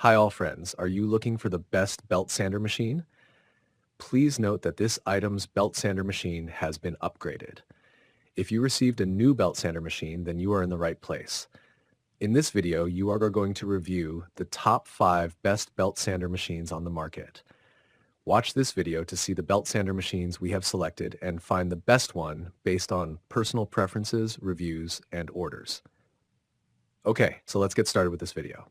Hi all friends, are you looking for the best belt sander machine? Please note that this item's belt sander machine has been upgraded. If you received a new belt sander machine, then you are in the right place. In this video, you are going to review the top 5 best belt sander machines on the market. Watch this video to see the belt sander machines we have selected and find the best one based on personal preferences, reviews, and orders. Okay, so let's get started with this video.